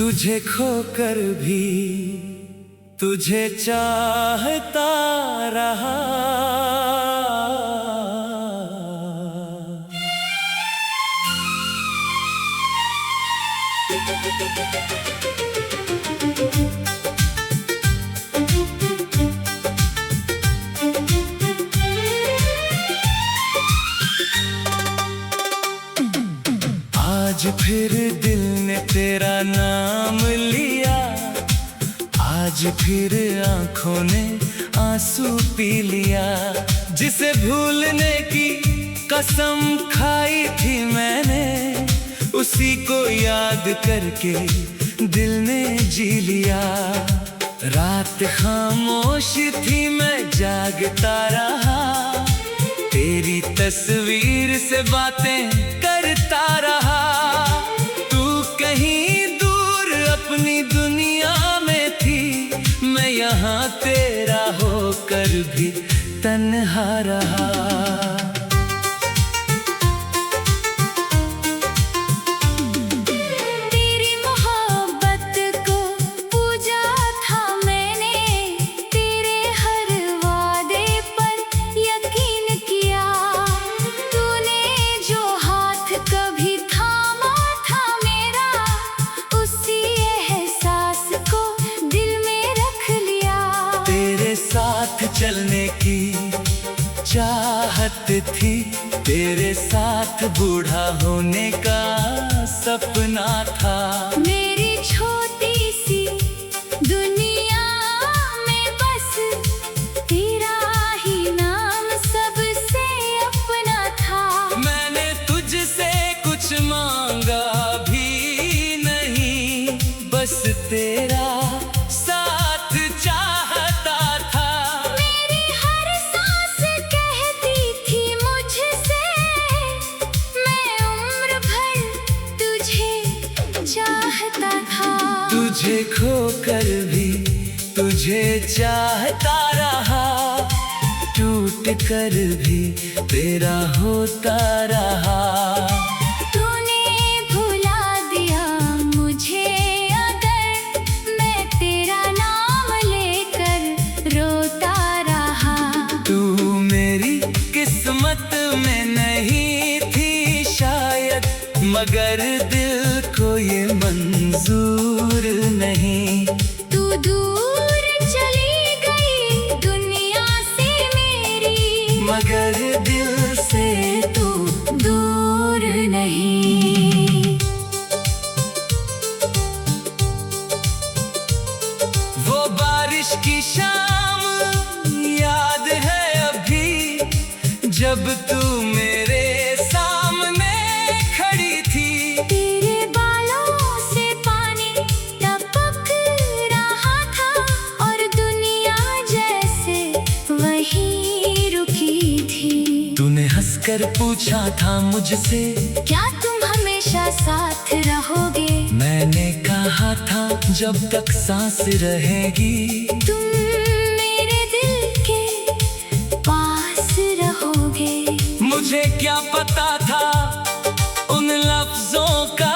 तुझे खोकर भी तुझे चाहता रहा। आज फिर दिल ने तेरा नाम लिया, आज फिर आंखों ने आंसू पी लिया। जिसे भूलने की कसम खाई थी मैंने, उसी को याद करके दिल ने जी लिया। रात खामोश थी मैं जागता रहा, तेरी तस्वीर से बातें करता रहा। तू कहीं दूर अपनी दुनिया में थी, मैं यहाँ तेरा होकर भी तन्हा रहा। चलने की चाहत थी, तेरे साथ बूढ़ा होने का सपना था। मेरी छोटी सी दुनिया में बस तेरा ही नाम सबसे अपना था। मैंने तुझसे कुछ मांगा भी नहीं, बस तेरा साथ चाहता था। मेरी हर सांस कहती थी मुझसे, मैं उम्र भर तुझे चाहता था। तुझे खोकर भी तुझे चाहता रहा, टूट कर भी तेरा होता रहा। तूने भुला दिया मुझे अगर, मैं तेरा नाम लेकर रोता रहा। तू मेरी किस्मत में नहीं थी शायद, मगर दिल को ये मंजूर नहीं। तू दूर चली गई दुनिया से मेरी, मगर दिल से तू दूर नहीं। वो बारिश की शाम याद है अभी, जब तू मेरे सामने खड़ी थी। तेरे बालों से पानी टपक रहा था, और दुनिया जैसे वहीं रुकी थी। तूने हंसकर पूछा था मुझसे, क्या तुम हमेशा साथ रहोगे? मैंने कहा था जब तक सांस रहेगी। तुम मेरे दिल के पास रहोगे। मुझे क्या पता था उन लफ्जों का,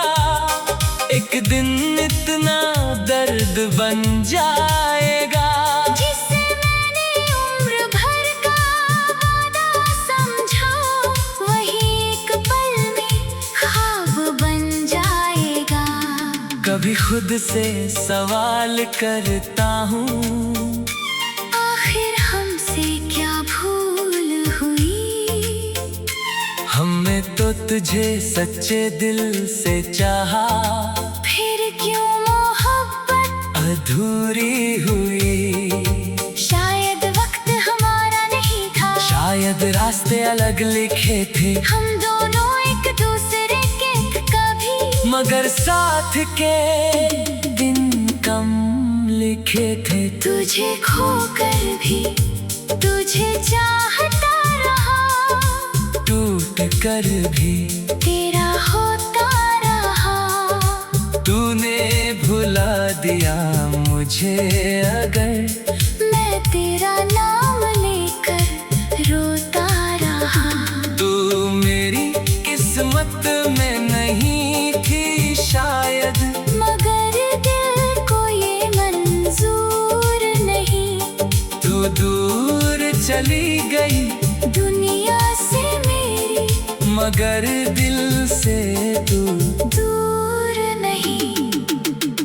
एक दिन इतना दर्द बन जाएगा। जिसे मैंने उम्र भर का वादा समझा, वही एक पल में ख्वाब बन जाएगा। कभी खुद से सवाल करता हूँ, आखिर हमसे क्या भूल हुई? हमने तो तुझे सच्चे दिल से चाहा, फिर क्यों मोहब्बत अधूरी हुई। शायद वक्त हमारा नहीं था, शायद रास्ते अलग लिखे थे, हम दोनों एक दूसरे के कभी, मगर साथ के दिन कम लिखे थे। तुझे खोकर भी तुझे चाहता रहा, टूट कर भी तेरा होता रहा। तूने भुला दिया मुझे अगर, मैं तेरा नाम लेकर रोता रहा। तू मेरी किस्मत में नहीं थी शायद, मगर मगर दिल से तू दूर नहीं।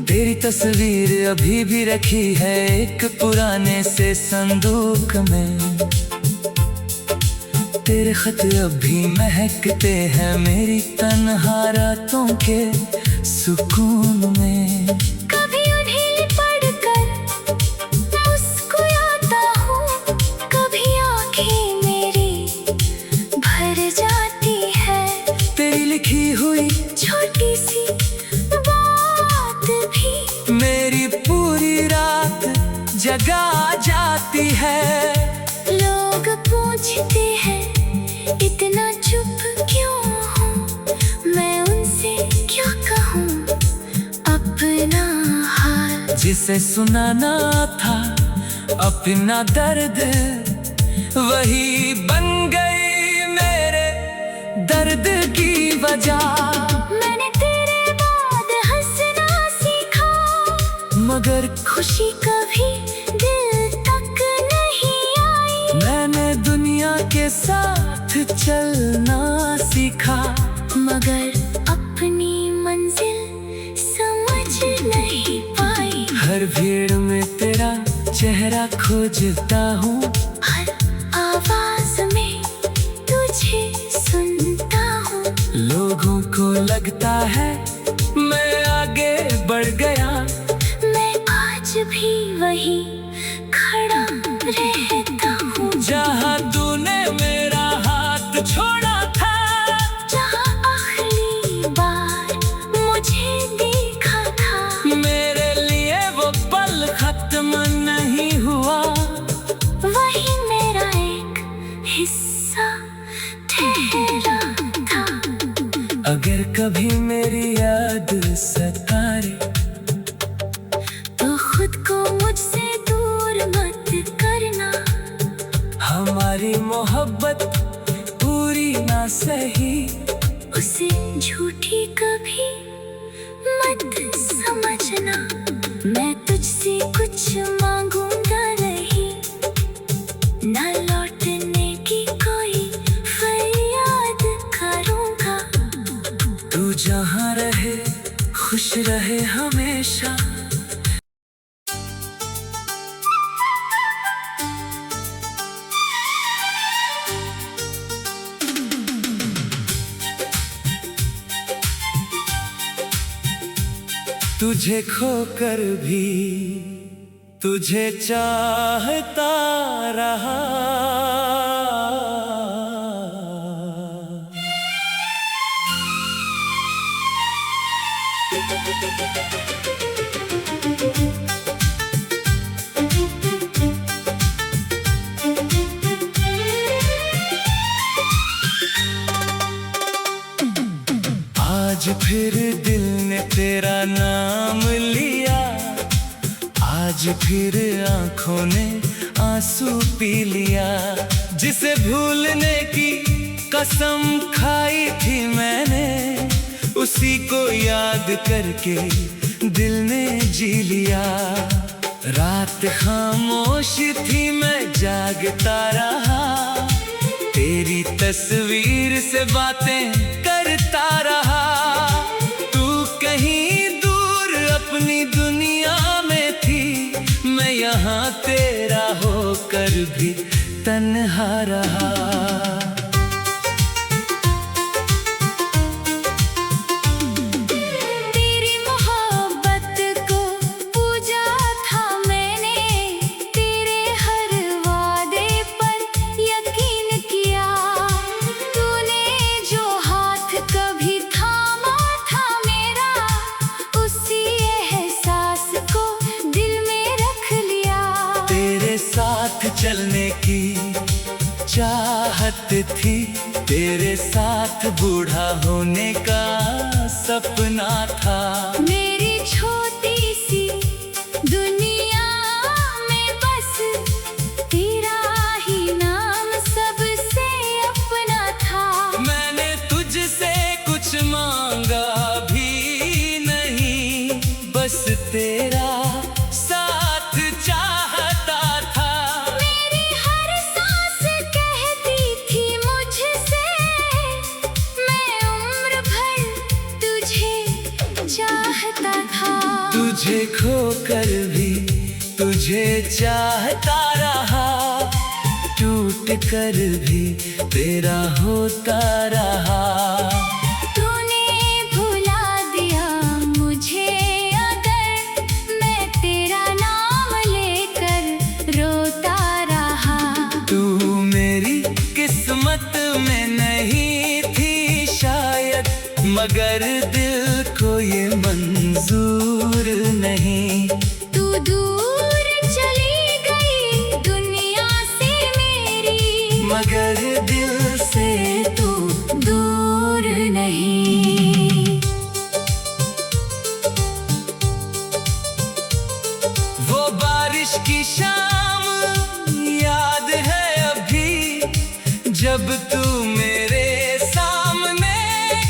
तेरी तस्वीर अभी भी रखी है एक पुराने से संदूक में। तेरे खत अभी महकते हैं मेरी तन्हा रातों के सुकून में। कभी उन्हें पढ़कर मुस्कुराता हूँ, कभी आंखें मेरी भर जाती है। तेरी लिखी हुई छोटी सी बात भी मेरी पूरी रात जगा जाती है। लोग पूछते हैं इतना चुप क्यों हूँ, मैं उनसे क्या कहूँ अपना हाल। जिसे सुनाना था अपना दर्द, वही बन गई मेरे दर्द की वजह। मैंने तेरे बाद हंसना सीखा, मगर खुशी कभी दिल तक नहीं आई। मैंने दुनिया के साथ चलना सीखा, मगर अपनी मंजिल समझ नहीं पाई। हर भीड़ में तेरा चेहरा खोजता हूँ, हर आवाज में तुझे सुनता हूँ। लोगों को लगता है मैं आगे बढ़ गया, मैं आज भी वही खड़ा रहता हूँ। जहाँ तूने मेरा हाथ छोड़ा था, जहाँ आखिरी बार मुझे देखा था। मेरे लिए वो पल खत्म नहीं हुआ, वही मेरा एक हिस्सा ठहरा था। अगर कभी मेरी याद सताए तो खुद को मुझसे दूर मत करना। हमारी मोहब्बत पूरी ना सही, उसे झूठी कभी मत समझना। मैं तुझसे कुछ मांगूंगा नहीं, ना लौटने की कोई फरियाद करूंगा। तू जहाँ रहे खुश रहे हमेशा। तुझे खोकर भी तुझे चाहता रहा, आज फिर दिल ने तेरा नाम लिया, आज फिर आंखों ने आंसू पी लिया। जिसे भूलने की कसम खाई थी मैंने, उसी को याद करके दिल ने जी लिया। रात खामोश थी मैं जागता रहा, तेरी तस्वीर से बातें करता रहा। तू कहीं दूर अपनी दुनिया में थी, मैं यहाँ तेरा होकर भी तन्हा रहा। तेरी मोहब्बत को पूजा था मैंने, तेरे हर वादे पर यकीन किया। तूने जो हाथ कभी थामा था मेरा, उसी एहसास को दिल में रख लिया। तेरे साथ चलने की चाहत थी, तेरे साथ बूढ़ा होने का सपना था। मेरी छोटी सी दुनिया में बस तेरा ही नाम सबसे अपना था। मैंने तुझसे कुछ मांगा भी नहीं, बस तेरा साथ चाहता था। मेरी हर सांस कहती थी मुझसे, कर भी तुझे चाहता रहा, टूट कर भी तेरा होता रहा। तूने भुला दिया मुझे अगर, मैं तेरा नाम लेकर रोता रहा। तू मेरी किस्मत में नहीं थी शायद, मगर दिल को ये मंजूर नहीं। तू दूर चली गई दुनिया से मेरी, मगर दिल से तू दूर नहीं। वो बारिश की शाम याद है अभी, जब तू मेरे सामने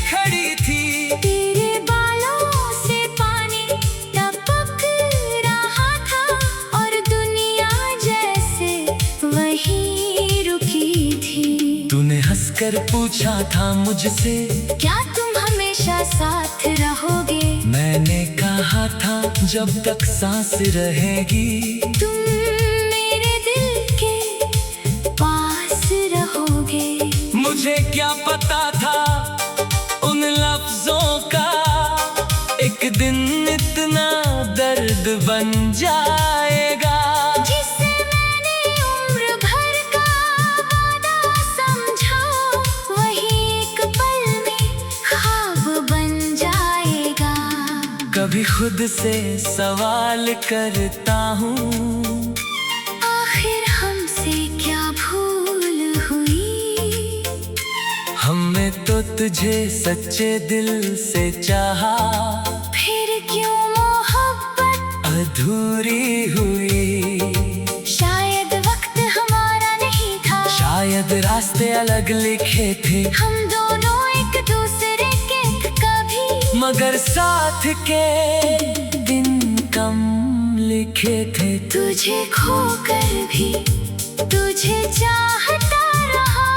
खड़ी थी। तेरे बालों से पानी टपक रहा था और दुनिया जैसे वहीं रुकी थी। तूने हंसकर पूछा था मुझसे, क्या तुम हमेशा साथ रहोगे? मैंने कहा था जब तक सांस रहेगी। तुम मेरे दिल के पास रहोगे। मुझे क्या पता था उन लफ्जों का, एक दिन इतना दर्द बन जाएगा। जिसे मैंने उम्र भर का वादा समझा, वही एक पल में ख्वाब बन जाएगा। कभी खुद से सवाल करता हूँ, आखिर हमसे क्या भूल हुई? हमने तो तुझे सच्चे दिल से चाहा, फिर क्यों मोहब्बत अधूरी हुई। शायद वक्त हमारा नहीं था, शायद रास्ते अलग लिखे थे, हम दोनों एक दूसरे के कभी, मगर साथ के दिन कम लिखे थे। तुझे खोकर भी तुझे चाहता रहा,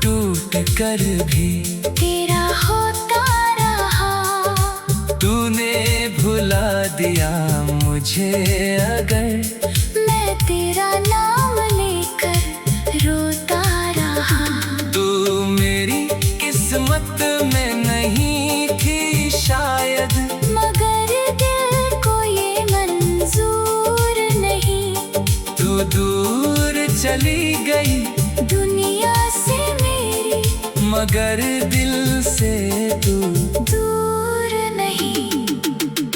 टूट कर भी तेरा होता रहा। तूने भुला दिया मुझे अगर, मैं तेरा नाम लेकर रोता रहा। तू मेरी किस्मत में नहीं थी शायद, मगर दिल को ये मंजूर नहीं। तू दूर चली गई दुनिया से मेरी, मगर दिल से तू दूर नहीं।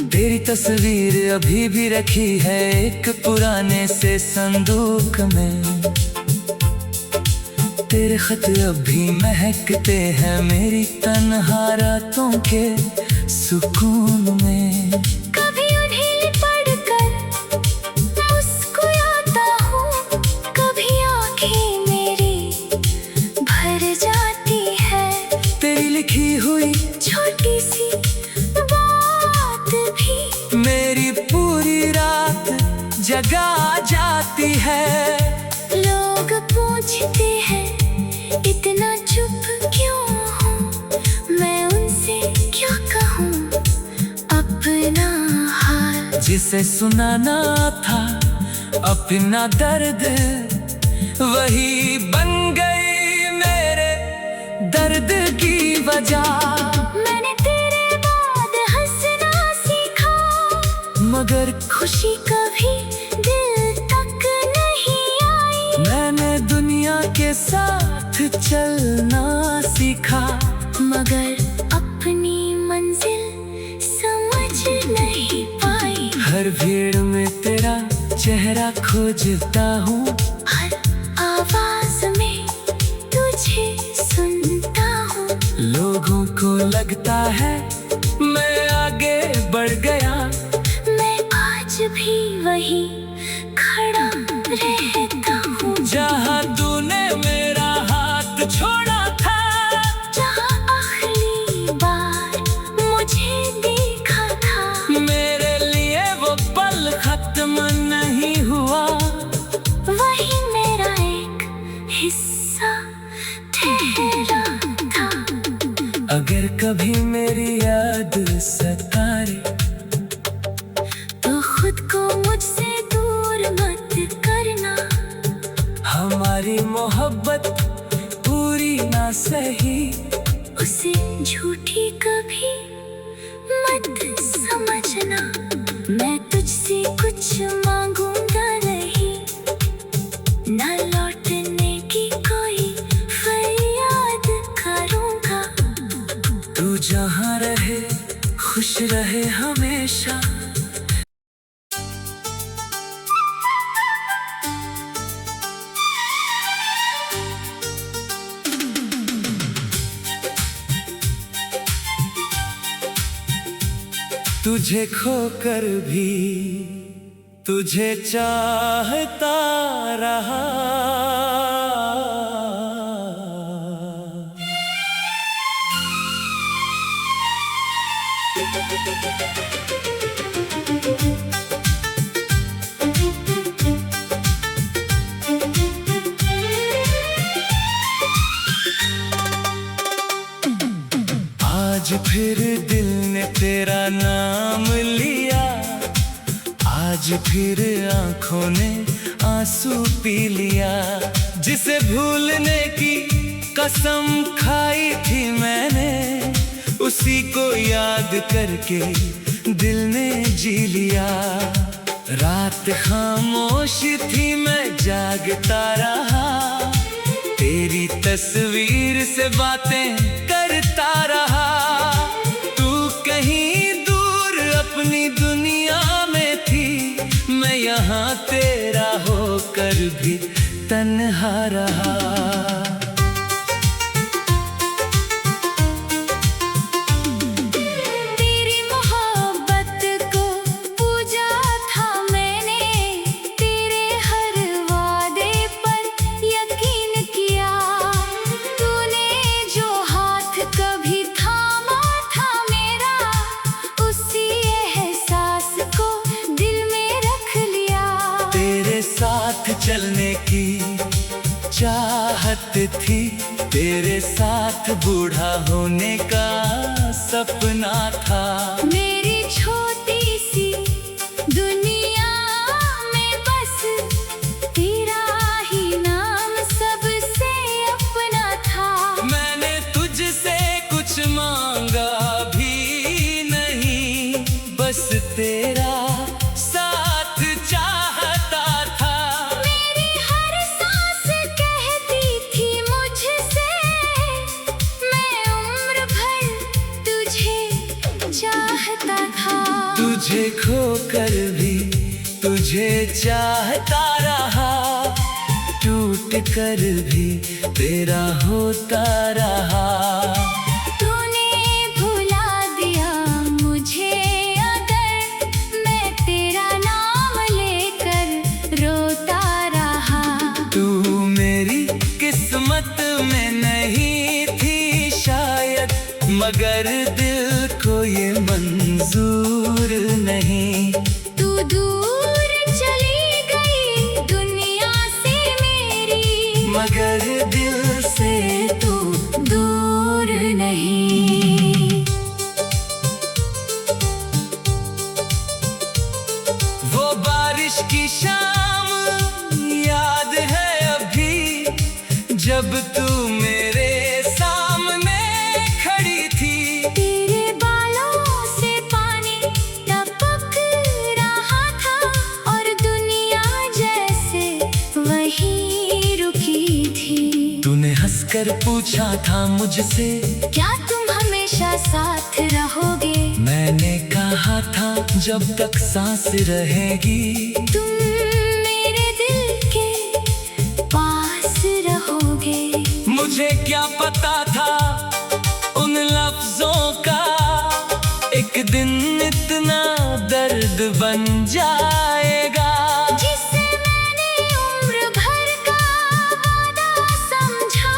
तेरी तस्वीर अभी भी रखी है एक पुराने से संदूक में। तेरे खत अभी महकते हैं मेरी तन्हा रातों के सुकून में। कभी उन्हें पढ़कर मुस्कुराता हूँ, कभी आंखें मेरी भर जाती है। तेरी लिखी हुई छोटी सी बात भी मेरी पूरी रात जगा जाती है। लोग पूछते हैं इतना चुप क्यों हूँ, मैं उनसे क्या कहूँ अपना हाल। जिसे सुनाना था अपना दर्द, वही बन गई मेरे दर्द की वजह। मैंने तेरे बाद हंसना सीखा, मगर खुशी कभी दिल तक नहीं आई। मैंने दुनिया के साथ चलना सीखा, मगर अपनी मंजिल समझ नहीं पाई। हर भीड़ में तेरा चेहरा खोजता हूँ, हर आवाज में तुझे सुनता हूँ। लोगों को लगता है मैं आगे बढ़ गया, मैं आज भी वही खड़ा रहता हूँ। जहाँ तूने मेरा हाथ छोड़ा था, जहाँ आखिरी बार मुझे देखा था। मेरे लिए वो पल खत्म नहीं हुआ, वही मेरा एक हिस्सा ठहरा था। अगर कभी मेरी याद सताए तो खुद हमारी मोहब्बत पूरी ना सही, उसे झूठी कभी मत समझना। मैं तुझसे कुछ मांगूंगा नहीं, ना लौटने की कोई फरियाद करूंगा। तू जहाँ रहे खुश रहे हमेशा। तुझे खोकर भी तुझे चाहता रहा, आज फिर दिल ने तेरा नाम लिया, आज फिर आंखों ने आंसू पी लिया। जिसे भूलने की कसम खाई थी मैंने, उसी को याद करके दिल ने जी लिया। रात खामोश थी मैं जागता रहा, तेरी तस्वीर से बातें करता रहा। तू कहीं दूर अपनी दुनिया में थी, मैं यहाँ तेरा होकर भी तन्हा रहा। चलने की चाहत थी, तेरे साथ बूढ़ा होने का सपना था। मेरी छोटी सी दुनिया में बस तेरा ही नाम सबसे अपना था। मैंने तुझसे कुछ मांगा भी नहीं, बस तेरा तुझे खोकर भी तुझे चाहता रहा, टूट कर भी तेरा होता रहा। तूने भुला दिया मुझे अगर, मैं तेरा नाम लेकर रोता रहा। तू मेरी किस्मत में नहीं थी शायद, मगर दिल को ये मंजूर नहीं। तू दूर चली गई दुनिया से मेरी, मगर दिल से तू दूर नहीं। वो बारिश की शाम याद है अभी, जब तू मेरे सामने खड़ी थी। तेरे बालों से पानी टपक रहा था, और दुनिया जैसे वहीं रुकी थी। तूने हंसकर पूछा था मुझसे, क्या तुम हमेशा साथ रहोगे? मैंने कहा था जब तक सांस रहेगी। तुम मेरे दिल के पास रहोगे। मुझे क्या पता था उन लफ्जों का, एक दिन इतना दर्द बन जाएगा। जिसे मैंने उम्र भर का वादा समझा,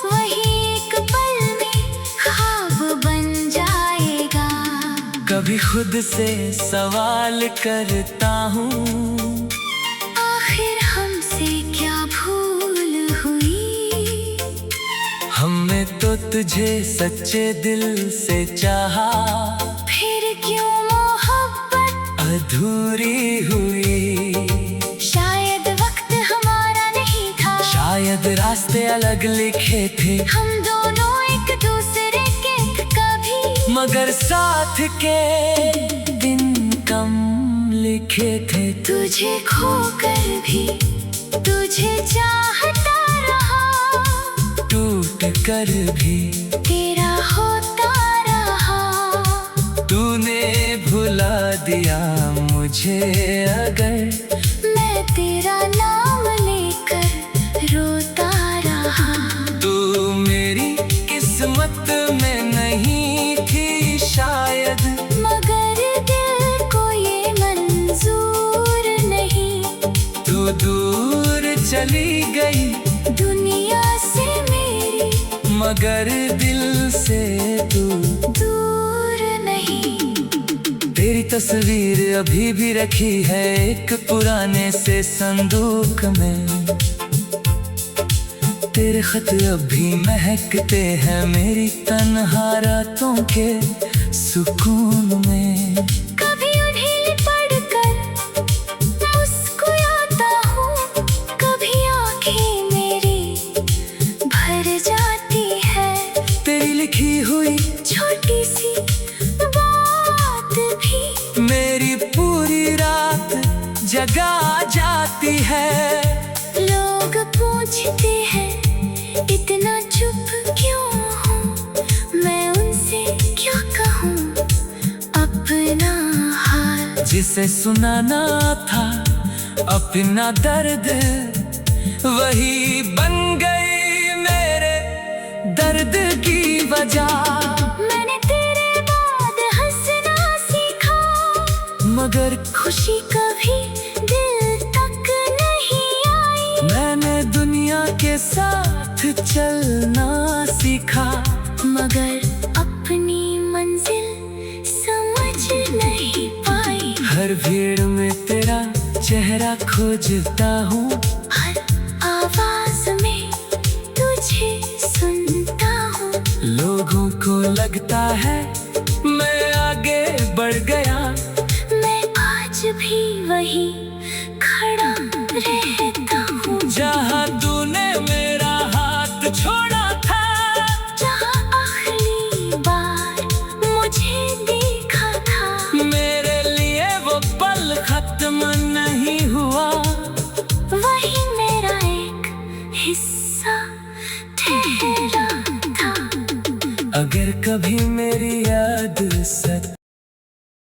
वही एक पल में ख्वाब बन जाएगा। कभी खुद से सवाल करता हूँ, आखिर हमसे क्या भूल हुई? हमने तो तुझे सच्चे दिल से चाहा, फिर क्यों मोहब्बत अधूरी हुई? शायद वक्त हमारा नहीं था, शायद रास्ते अलग लिखे थे, हम दोनों एक दूसरे के कभी, मगर साथ के दिन कम लिखे थे। तुझे खोकर भी तुझे चाहता रहा, टूट कर भी तेरा होता रहा। तूने भुला दिया मुझे अगर, मैं तेरा नाम लेकर रोता रहा। तू मेरी किस्मत में नहीं थी शायद, मगर दिल को ये मंजूर नहीं। तू दूर चली गई दुनिया से मेरी, मगर दिल से तू दूर नहीं। तेरी तस्वीर अभी भी रखी है एक पुराने से संदूक में, तेरे खत अब भी महकते हैं मेरी तन्हा रातों के सुकून में। कभी उन्हें पढ़कर मुस्कुराता हूँ, कभी आँखें मेरी भर जाती है। तेरी लिखी हुई छोटी सी बात भी मेरी पूरी रात जगा जाती है। लोग पूछते हैं इतना चुप क्यों हूँ, मैं उनसे क्या कहूँ अपना हाल। जिसे सुनाना था अपना दर्द, वही बन गई मेरे दर्द की वजह। मैंने तेरे बाद हंसना सीखा, मगर खुशी कभी दिल तक नहीं आई। मैंने दुनिया के साथ चलना सीखा, मगर अपनी मंजिल समझ नहीं पाई। हर भीड़ में तेरा चेहरा खोजता हूँ, हर आवाज में तुझे सुनता हूँ। लोगों को लगता है मैं आगे बढ़ गया, मैं आज भी वही खड़ा रहता हूँ। जहाँ तूने मेरा हाथ छोड़ा था, जहाँ आखिरी बार मुझे देखा था। मेरे लिए वो पल खत्म नहीं हुआ, वही मेरा एक हिस्सा ठहरा था। अगर कभी मेरी याद सत